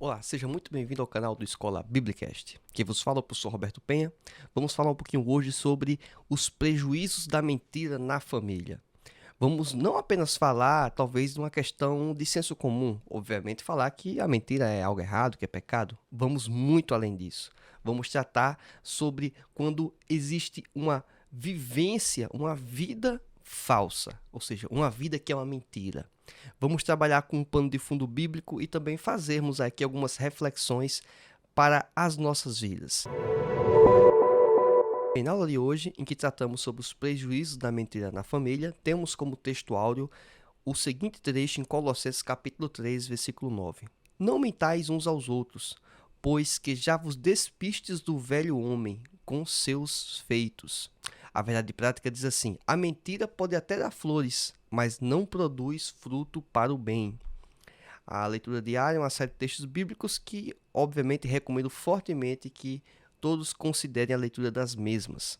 Olá, seja muito bem-vindo ao canal do Escola Biblicast. Quem vos fala é o professor Roberto Penha. Vamos falar um pouquinho hoje sobre os prejuízos da mentira na família. Vamos não apenas falar, talvez, de uma questão de senso comum, obviamente falar que a mentira é algo errado, que é pecado. Vamos muito além disso. Vamos tratar sobre quando existe uma vivência, uma vida falsa, ou seja, uma vida que é uma mentira. Vamos trabalhar com um pano de fundo bíblico e também fazermos aqui algumas reflexões para as nossas vidas. Bem, na aula de hoje, em que tratamos sobre os prejuízos da mentira na família, temos como texto áureo o seguinte trecho em Colossenses capítulo 3, versículo 9. Não mentais uns aos outros, pois que já vos despistes do velho homem com seus feitos. A verdade prática diz assim: a mentira pode até dar flores, mas não produz fruto para o bem. A leitura diária é uma série de textos bíblicos que, obviamente, recomendo fortemente que todos considerem a leitura das mesmas.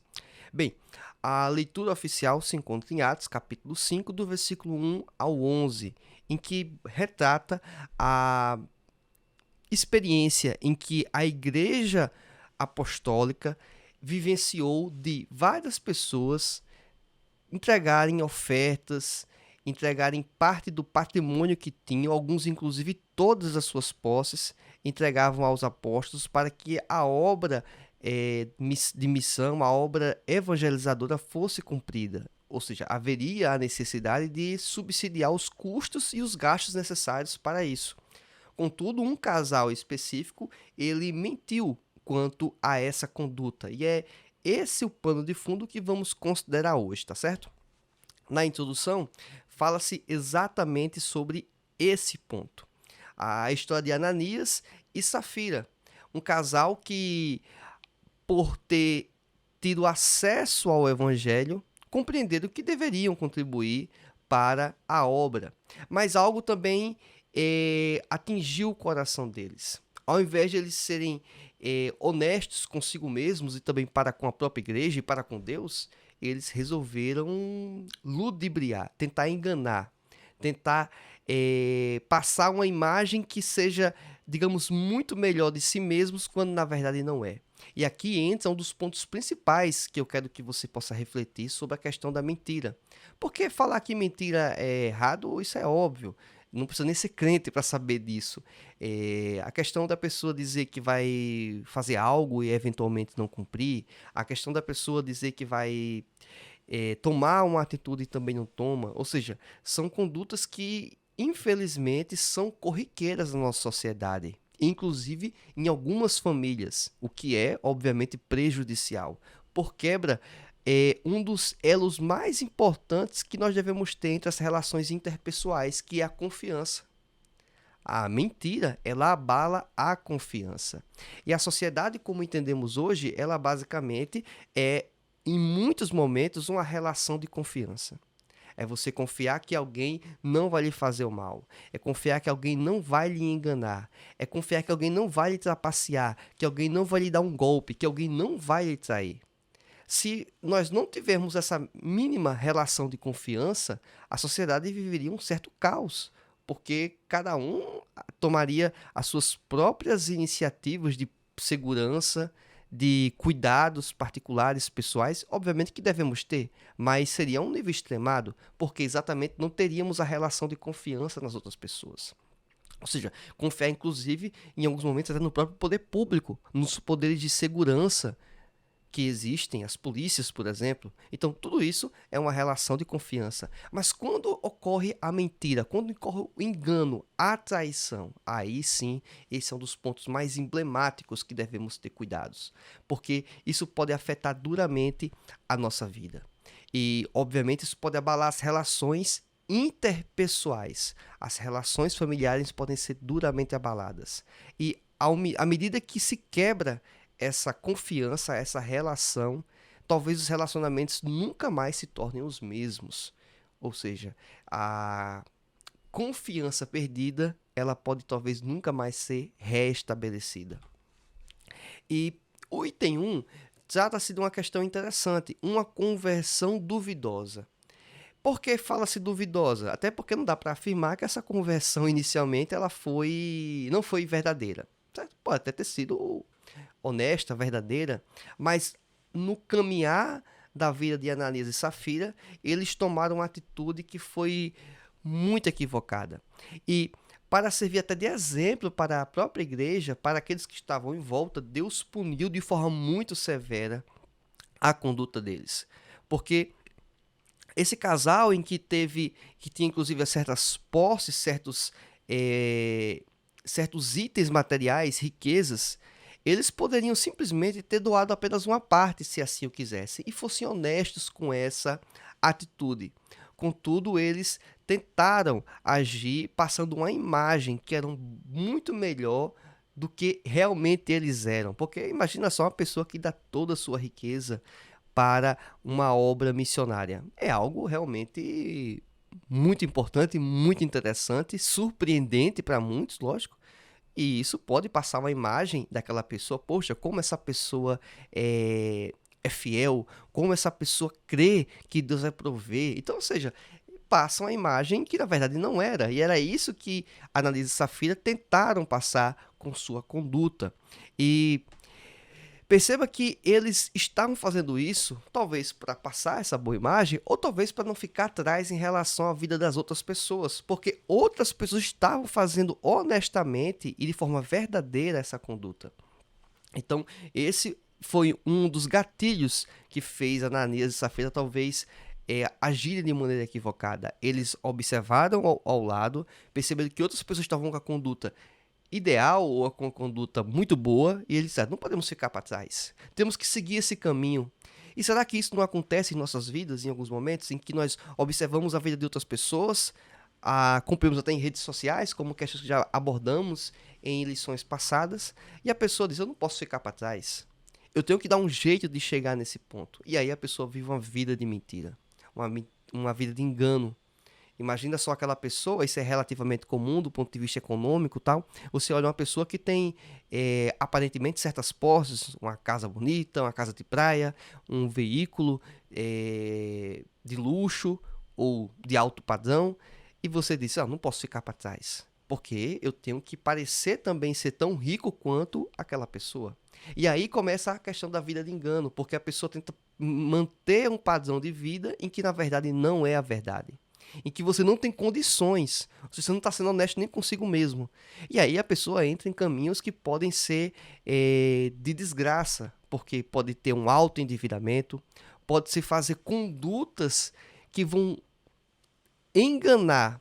Bem, a leitura oficial se encontra em Atos, capítulo 5, do versículo 1 ao 11, em que retrata a experiência em que a igreja apostólica vivenciou de várias pessoas entregarem ofertas, entregarem parte do patrimônio que tinham, alguns inclusive todas as suas posses, entregavam aos apóstolos para que a obra de missão, a obra evangelizadora fosse cumprida. Ou seja, haveria a necessidade de subsidiar os custos e os gastos necessários para isso. Contudo, um casal específico, ele mentiu quanto a essa conduta. E é esse o pano de fundo que vamos considerar hoje, tá certo? Na introdução, fala-se exatamente sobre esse ponto. A história de Ananias e Safira, um casal que, por ter tido acesso ao evangelho, compreenderam que deveriam contribuir para a obra. Mas algo também atingiu o coração deles. Ao invés de eles serem honestos consigo mesmos e também para com a própria igreja e para com Deus, eles resolveram ludibriar, tentar enganar, tentar passar uma imagem que seja, digamos, muito melhor de si mesmos, quando na verdade não é. E aqui entra um dos pontos principais que eu quero que você possa refletir sobre a questão da mentira. Porque falar que mentira é errado, isso é óbvio. Não precisa nem ser crente para saber disso. A questão da pessoa dizer que vai fazer algo e eventualmente não cumprir, a questão da pessoa dizer que vai tomar uma atitude e também não toma, ou seja, são condutas que, infelizmente, são corriqueiras na nossa sociedade, inclusive em algumas famílias, o que é, obviamente, prejudicial, por quebra um dos elos mais importantes que nós devemos ter entre as relações interpessoais, que é a confiança. A mentira, ela abala a confiança. E a sociedade, como entendemos hoje, ela basicamente é, em muitos momentos, uma relação de confiança. É você confiar que alguém não vai lhe fazer o mal. É confiar que alguém não vai lhe enganar. É confiar que alguém não vai lhe trapacear, que alguém não vai lhe dar um golpe, que alguém não vai lhe trair. Se nós não tivermos essa mínima relação de confiança, a sociedade viveria um certo caos, porque cada um tomaria as suas próprias iniciativas de segurança, de cuidados particulares, pessoais, obviamente que devemos ter, mas seria um nível extremado, porque exatamente não teríamos a relação de confiança nas outras pessoas. Ou seja, confiar inclusive em alguns momentos até no próprio poder público, nos poderes de segurança que existem, as polícias, por exemplo. Então, tudo isso é uma relação de confiança. Mas quando ocorre a mentira, quando ocorre o engano, a traição, aí sim, esse é um dos pontos mais emblemáticos que devemos ter cuidados, porque isso pode afetar duramente a nossa vida. E, obviamente, isso pode abalar as relações interpessoais. As relações familiares podem ser duramente abaladas. E, à medida que se quebra essa confiança, essa relação, talvez os relacionamentos nunca mais se tornem os mesmos. Ou seja, a confiança perdida, ela pode talvez nunca mais ser restabelecida. E o item 1 trata-se de uma questão interessante, uma conversão duvidosa. Por que fala-se duvidosa? Até porque não dá para afirmar que essa conversão inicialmente não foi verdadeira. Certo? Pode até ter sido honesta, verdadeira, mas no caminhar da vida de Ananias e Safira, eles tomaram uma atitude que foi muito equivocada. E para servir até de exemplo para a própria igreja, para aqueles que estavam em volta, Deus puniu de forma muito severa a conduta deles. Porque esse casal em que tinha inclusive certas posses, certos itens materiais, riquezas, eles poderiam simplesmente ter doado apenas uma parte, se assim o quisessem, e fossem honestos com essa atitude. Contudo, eles tentaram agir passando uma imagem que era muito melhor do que realmente eles eram. Porque imagina só uma pessoa que dá toda a sua riqueza para uma obra missionária. É algo realmente muito importante, muito interessante, surpreendente para muitos, lógico. E isso pode passar uma imagem daquela pessoa, poxa, como essa pessoa é fiel, como essa pessoa crê que Deus vai prover. Então, ou seja, passa uma imagem que na verdade não era. E era isso que Ananias e Safira tentaram passar com sua conduta. E perceba que eles estavam fazendo isso, talvez para passar essa boa imagem, ou talvez para não ficar atrás em relação à vida das outras pessoas, porque outras pessoas estavam fazendo honestamente e de forma verdadeira essa conduta. Então, esse foi um dos gatilhos que fez Ananias e Safira talvez agirem de maneira equivocada. Eles observaram ao lado, perceberam que outras pessoas estavam com a conduta ideal ou com conduta muito boa, e ele disse: não podemos ficar para trás. Temos que seguir esse caminho. E será que isso não acontece em nossas vidas, em alguns momentos, em que nós observamos a vida de outras pessoas, cumprimos até em redes sociais, como que já abordamos em lições passadas, e a pessoa diz: eu não posso ficar para trás. Eu tenho que dar um jeito de chegar nesse ponto. E aí a pessoa vive uma vida de mentira, uma vida de engano. Imagina só aquela pessoa, isso é relativamente comum do ponto de vista econômico e tal. Você olha uma pessoa que tem aparentemente certas posses, uma casa bonita, uma casa de praia, um veículo de luxo ou de alto padrão, e você diz: não posso ficar para trás, porque eu tenho que parecer também ser tão rico quanto aquela pessoa. E aí começa a questão da vida de engano, porque a pessoa tenta manter um padrão de vida em que na verdade não é a verdade, em que você não tem condições, você não está sendo honesto nem consigo mesmo. E aí a pessoa entra em caminhos que podem ser de desgraça, porque pode ter um alto endividamento, pode se fazer condutas que vão enganar,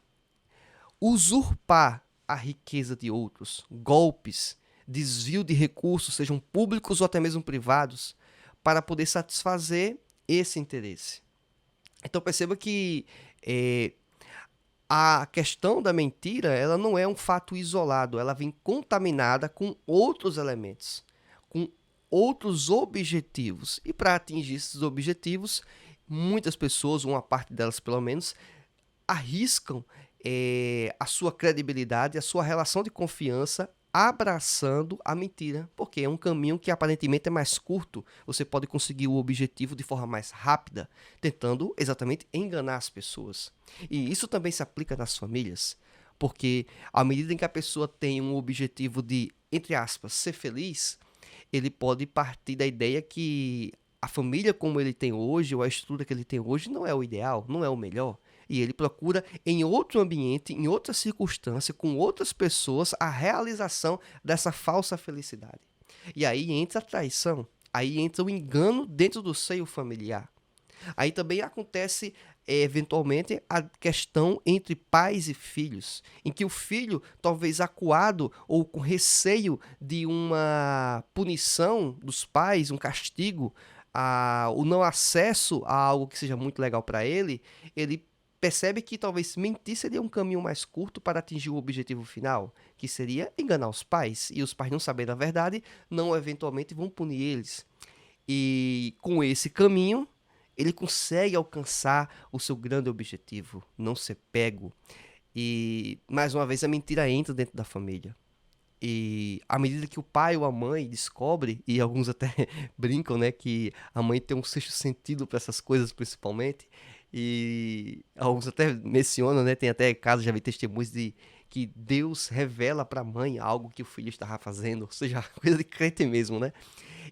usurpar a riqueza de outros, golpes, desvio de recursos, sejam públicos ou até mesmo privados, para poder satisfazer esse interesse. Então perceba que a questão da mentira, ela não é um fato isolado, ela vem contaminada com outros elementos, com outros objetivos. E para atingir esses objetivos, muitas pessoas, uma parte delas pelo menos, arriscam a sua credibilidade, a sua relação de confiança abraçando a mentira, porque é um caminho que aparentemente é mais curto, você pode conseguir o objetivo de forma mais rápida, tentando exatamente enganar as pessoas. E isso também se aplica nas famílias, porque à medida em que a pessoa tem um objetivo de, entre aspas, ser feliz, ele pode partir da ideia que a família como ele tem hoje, ou a estrutura que ele tem hoje, não é o ideal, não é o melhor. E ele procura em outro ambiente, em outra circunstância, com outras pessoas, a realização dessa falsa felicidade. E aí entra a traição, aí entra o engano dentro do seio familiar. Aí também acontece, eventualmente, a questão entre pais e filhos, em que o filho, talvez acuado ou com receio de uma punição dos pais, um castigo, o não acesso a algo que seja muito legal para ele percebe que talvez mentir seria um caminho mais curto para atingir o objetivo final, que seria enganar os pais. E os pais, não sabendo a verdade, não eventualmente vão punir eles. E com esse caminho, ele consegue alcançar o seu grande objetivo, não ser pego. E, mais uma vez, a mentira entra dentro da família. E à medida que o pai ou a mãe descobre, e alguns até brincam, né, que a mãe tem um sexto sentido para essas coisas principalmente, E alguns até mencionam, né? Tem até casos, já vi testemunhos de que Deus revela para a mãe algo que o filho estava fazendo, ou seja, coisa de crente mesmo, né?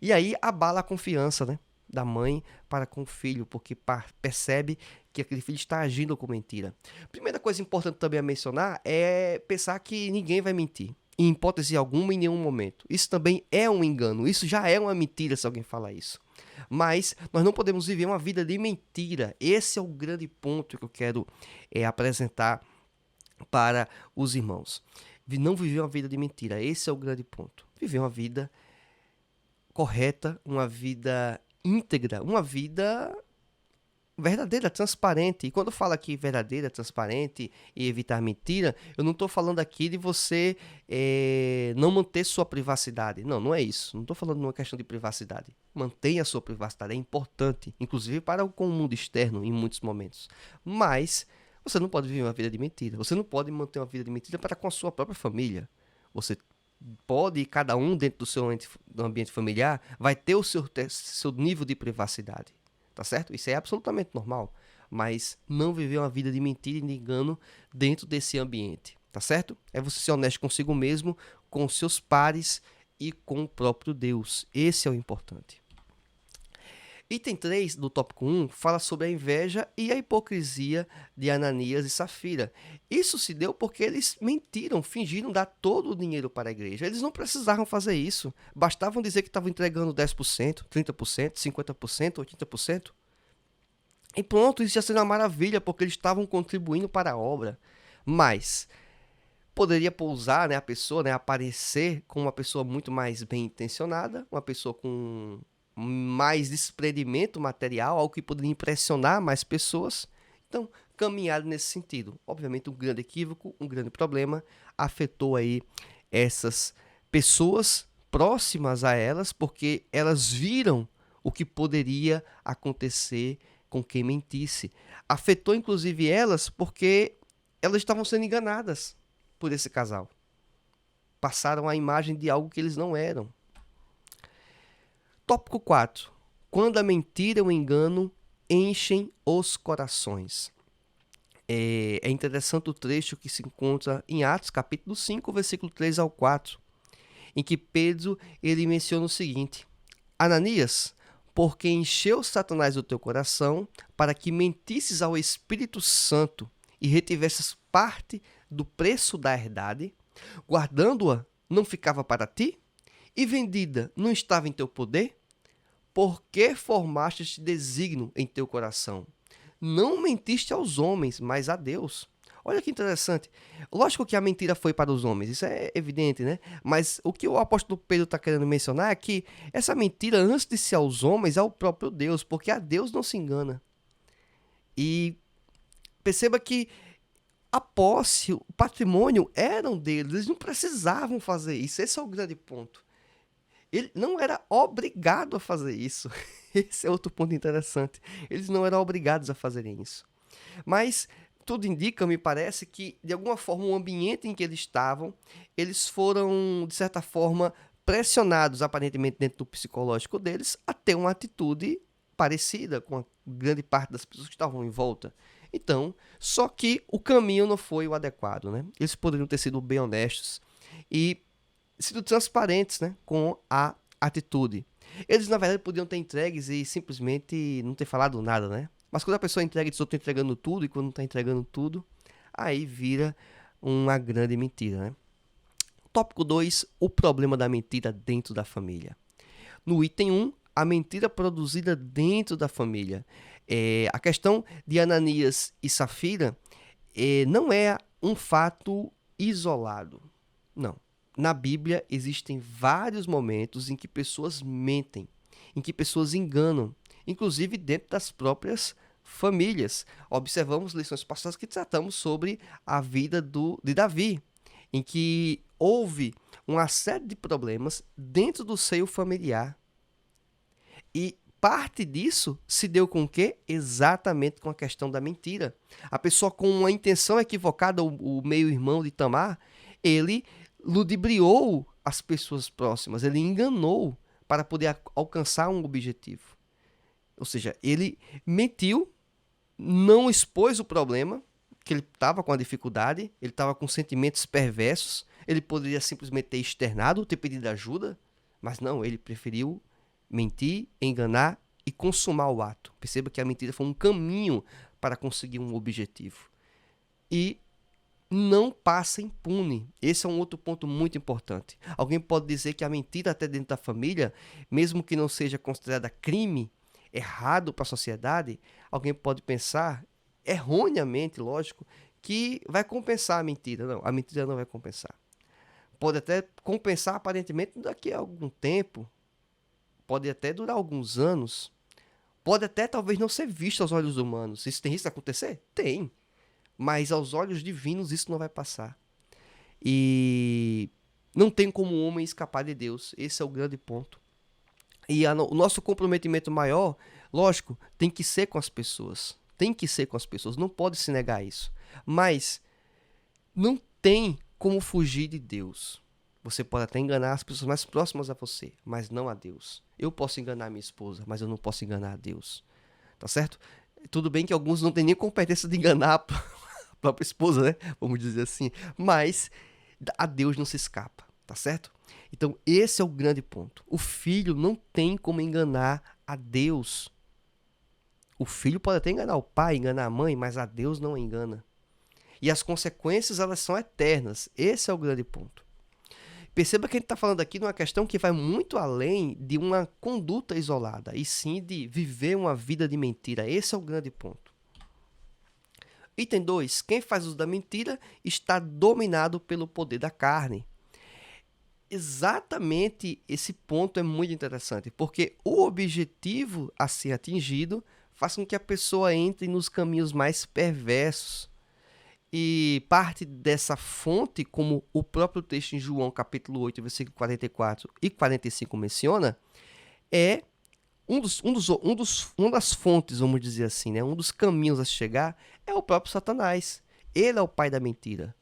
E aí abala a confiança, né, da mãe para com o filho, porque percebe que aquele filho está agindo com mentira. Primeira coisa importante também a mencionar é pensar que ninguém vai mentir, em hipótese alguma, em nenhum momento. Isso também é um engano, isso já é uma mentira se alguém falar isso. Mas nós não podemos viver uma vida de mentira. Esse é o grande ponto que eu quero apresentar para os irmãos. Não viver uma vida de mentira, esse é o grande ponto. Viver uma vida correta, uma vida íntegra, uma vida verdadeira, transparente. E quando eu falo aqui verdadeira, transparente e evitar mentira, eu não estou falando aqui de você não manter sua privacidade. Não, não é isso. Não estou falando de uma questão de privacidade. Mantenha a sua privacidade, é importante, inclusive para com o mundo externo em muitos momentos. Mas você não pode viver uma vida de mentira. Você não pode manter uma vida de mentira para com a sua própria família. Você pode, cada um dentro do ambiente familiar, vai ter o seu nível de privacidade, tá certo? Isso é absolutamente normal, mas não viver uma vida de mentira e de engano dentro desse ambiente, tá certo? É você ser honesto consigo mesmo, com seus pares e com o próprio Deus. Esse é o importante. Item 3 do tópico 1 fala sobre a inveja e a hipocrisia de Ananias e Safira. Isso se deu porque eles mentiram, fingiram dar todo o dinheiro para a igreja. Eles não precisavam fazer isso. Bastavam dizer que estavam entregando 10%, 30%, 50%, 80%. E pronto, isso ia ser uma maravilha, porque eles estavam contribuindo para a obra. Mas poderia pousar, né, a pessoa, né, aparecer como uma pessoa muito mais bem intencionada, uma pessoa com mais desprendimento material, algo que poderia impressionar mais pessoas. Então, caminhar nesse sentido. Obviamente, um grande equívoco, um grande problema, afetou aí essas pessoas próximas a elas, porque elas viram o que poderia acontecer com quem mentisse. Afetou, inclusive, elas porque elas estavam sendo enganadas por esse casal. Passaram a imagem de algo que eles não eram. Tópico 4. Quando a mentira e o engano enchem os corações. É interessante o trecho que se encontra em Atos, capítulo 5, versículo 3 ao 4, em que Pedro ele menciona o seguinte: Ananias, porque encheu Satanás o teu coração para que mentisses ao Espírito Santo e retivesses parte do preço da herdade, guardando-a não ficava para ti? E vendida não estava em teu poder? Por que formaste este desígnio em teu coração? Não mentiste aos homens, mas a Deus. Olha que interessante. Lógico que a mentira foi para os homens, isso é evidente, né? Mas o que o apóstolo Pedro está querendo mencionar é que essa mentira, antes de ser aos homens, é ao próprio Deus, porque a Deus não se engana. E perceba que a posse, o patrimônio eram deles, eles não precisavam fazer isso. Esse é o grande ponto. Ele não era obrigado a fazer isso. Esse é outro ponto interessante. Eles não eram obrigados a fazerem isso. Mas tudo indica, me parece, que de alguma forma o ambiente em que eles estavam, eles foram, de certa forma, pressionados, aparentemente dentro do psicológico deles, a ter uma atitude parecida com a grande parte das pessoas que estavam em volta. Então, só que o caminho não foi o adequado, né? Eles poderiam ter sido bem honestos e sido transparentes, né, com a atitude. Eles, na verdade, podiam ter entregues e simplesmente não ter falado nada, né? Mas quando a pessoa entrega e diz, eu estou entregando tudo, e quando não está entregando tudo, aí vira uma grande mentira, né? Tópico 2, o problema da mentira dentro da família. No item 1, a mentira produzida dentro da família. A questão de Ananias e Safira não é um fato isolado. Não. Na Bíblia existem vários momentos em que pessoas mentem, em que pessoas enganam, inclusive dentro das próprias famílias. Observamos lições passadas que tratamos sobre a vida de Davi, em que houve uma série de problemas dentro do seio familiar. E parte disso se deu com o quê? Exatamente com a questão da mentira. A pessoa com uma intenção equivocada, o meio-irmão de Tamar, ele ludibriou as pessoas próximas, ele enganou para poder alcançar um objetivo. Ou seja, ele mentiu não expôs o problema, que ele estava com a dificuldade, ele estava com sentimentos perversos, ele poderia simplesmente ter externado, ter pedido ajuda, mas não, ele preferiu mentir, enganar e consumar o ato. Perceba que a mentira foi um caminho para conseguir um objetivo. E não passa impune. Esse é um outro ponto muito importante. Alguém pode dizer que a mentira até dentro da família, mesmo que não seja considerada crime, errado para a sociedade, alguém pode pensar, erroneamente, lógico, que vai compensar a mentira. Não, a mentira não vai compensar. Pode até compensar aparentemente daqui a algum tempo, pode até durar alguns anos, pode até talvez não ser visto aos olhos humanos. Isso tem risco de acontecer? Tem. Mas aos olhos divinos isso não vai passar. E não tem como o homem escapar de Deus. Esse é o grande ponto. E o nosso comprometimento maior, lógico, tem que ser com as pessoas. Tem que ser com as pessoas. Não pode se negar isso. Mas não tem como fugir de Deus. Você pode até enganar as pessoas mais próximas a você, mas não a Deus. Eu posso enganar minha esposa, mas eu não posso enganar a Deus. Tá certo? Tudo bem que alguns não têm nem competência de enganar a própria esposa, né? Vamos dizer assim. Mas a Deus não se escapa, tá certo? Então, esse é o grande ponto. O filho não tem como enganar a Deus. O filho pode até enganar o pai, enganar a mãe, mas a Deus não engana. E as consequências, elas são eternas. Esse é o grande ponto. Perceba que a gente está falando aqui de uma questão que vai muito além de uma conduta isolada, e sim de viver uma vida de mentira. Esse é o grande ponto. Item 2. Quem faz uso da mentira está dominado pelo poder da carne. Exatamente esse ponto é muito interessante, porque o objetivo a ser atingido faz com que a pessoa entre nos caminhos mais perversos. E parte dessa fonte, como o próprio texto em João, capítulo 8, versículo 44 e 45 menciona, é uma das fontes, vamos dizer assim, né? Um dos caminhos a chegar é o próprio Satanás. Ele é o pai da mentira.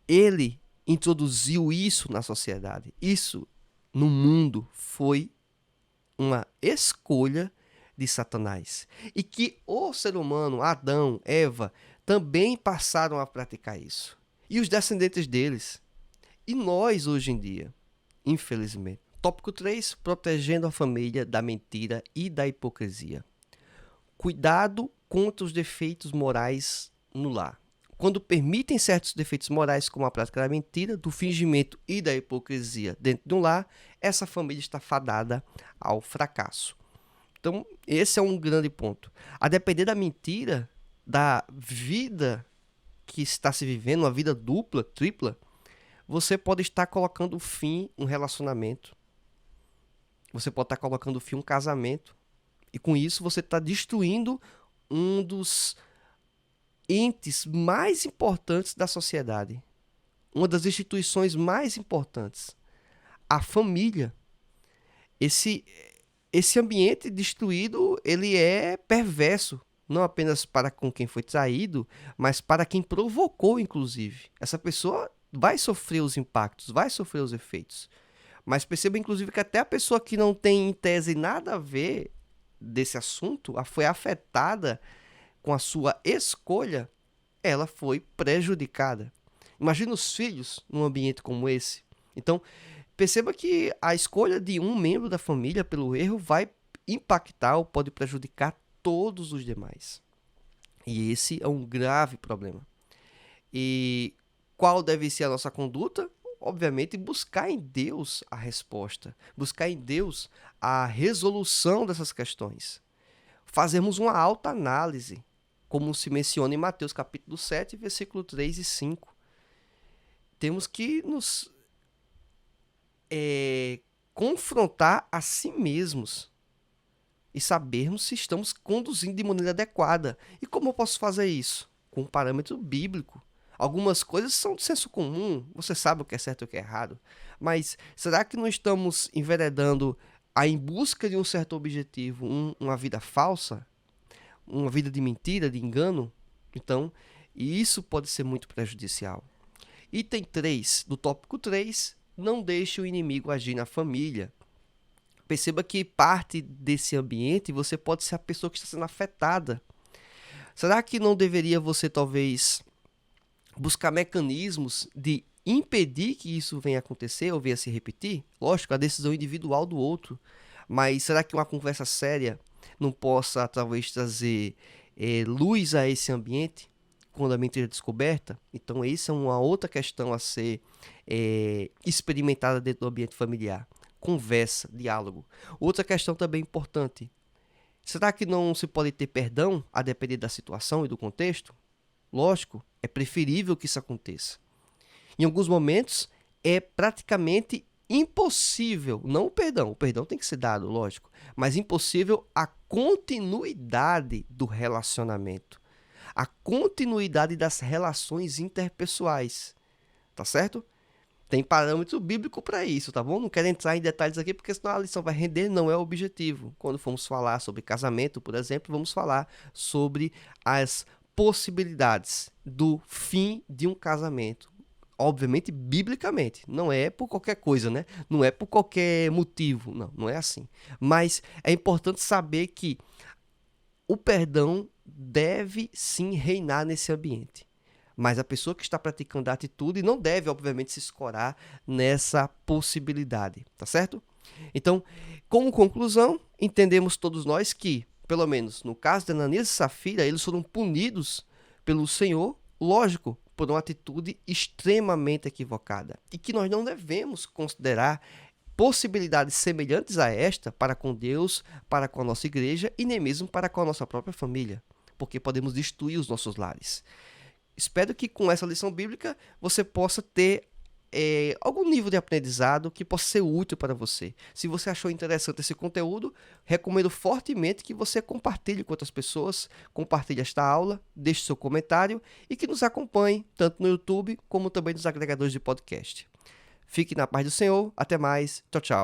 Ele introduziu isso na sociedade. Isso no mundo foi uma escolha de Satanás. E que o ser humano, Adão, Eva, também passaram a praticar isso. E os descendentes deles. E nós, hoje em dia, infelizmente. Tópico 3. Protegendo a família da mentira e da hipocrisia. Cuidado contra os defeitos morais no lar. Quando permitem certos defeitos morais, como a prática da mentira, do fingimento e da hipocrisia dentro de um lar, essa família está fadada ao fracasso. Então, esse é um grande ponto. A depender da mentira, da vida que está se vivendo, uma vida dupla, tripla, você pode estar colocando fim a um relacionamento. Você pode estar colocando fim a um casamento. E com isso você está destruindo um dos entes mais importantes da sociedade. Uma das instituições mais importantes. A família. Esse ambiente destruído, ele é perverso. Não apenas para com quem foi traído, mas para quem provocou, inclusive. Essa pessoa vai sofrer os impactos, vai sofrer os efeitos. Mas perceba, inclusive, que até a pessoa que não tem, em tese, nada a ver desse assunto, foi afetada com a sua escolha, ela foi prejudicada. Imagina os filhos num ambiente como esse. Então, perceba que a escolha de um membro da família pelo erro vai impactar ou pode prejudicar todos os demais. E esse é um grave problema. E qual deve ser a nossa conduta? Obviamente, buscar em Deus a resposta. Buscar em Deus a resolução dessas questões. Fazermos uma autoanálise, como se menciona em Mateus capítulo 7, versículo 3 e 5. Temos que nos confrontar a si mesmos e sabermos se estamos conduzindo de maneira adequada. E como eu posso fazer isso? Com um parâmetro bíblico. Algumas coisas são de senso comum, você sabe o que é certo e o que é errado. Mas será que não estamos enveredando em busca de um certo objetivo, uma vida falsa? Uma vida de mentira, de engano? Então, isso pode ser muito prejudicial. Item 3, do tópico 3, não deixe o inimigo agir na família. Perceba que parte desse ambiente você pode ser a pessoa que está sendo afetada. Será que não deveria você talvez buscar mecanismos de impedir que isso venha a acontecer ou venha a se repetir? Lógico, a decisão individual do outro. Mas será que uma conversa séria não possa talvez trazer luz a esse ambiente quando a mentira é descoberta? Então, essa é uma outra questão a ser experimentada dentro do ambiente familiar. Conversa, diálogo. Outra questão também importante. Será que não se pode ter perdão a depender da situação e do contexto? Lógico, é preferível que isso aconteça. Em alguns momentos, é praticamente impossível, não o perdão tem que ser dado, lógico, mas impossível a continuidade do relacionamento, a continuidade das relações interpessoais, tá certo? Tem parâmetro bíblico para isso, tá bom? Não quero entrar em detalhes aqui, porque senão a lição vai render, não é o objetivo. Quando formos falar sobre casamento, por exemplo, vamos falar sobre as possibilidades do fim de um casamento. Obviamente, biblicamente, não é por qualquer coisa, né? Não é por qualquer motivo, não é assim. Mas é importante saber que o perdão deve sim reinar nesse ambiente. Mas a pessoa que está praticando a atitude não deve, obviamente, se escorar nessa possibilidade, tá certo? Então, como conclusão, entendemos todos nós que, pelo menos no caso de Ananias e Safira, eles foram punidos pelo Senhor, lógico, por uma atitude extremamente equivocada. E que nós não devemos considerar possibilidades semelhantes a esta para com Deus, para com a nossa igreja e nem mesmo para com a nossa própria família, porque podemos destruir os nossos lares. Espero que com essa lição bíblica você possa ter algum nível de aprendizado que possa ser útil para você. Se você achou interessante esse conteúdo, recomendo fortemente que você compartilhe com outras pessoas, compartilhe esta aula, deixe seu comentário e que nos acompanhe tanto no YouTube como também nos agregadores de podcast. Fique na paz do Senhor, até mais, tchau, tchau.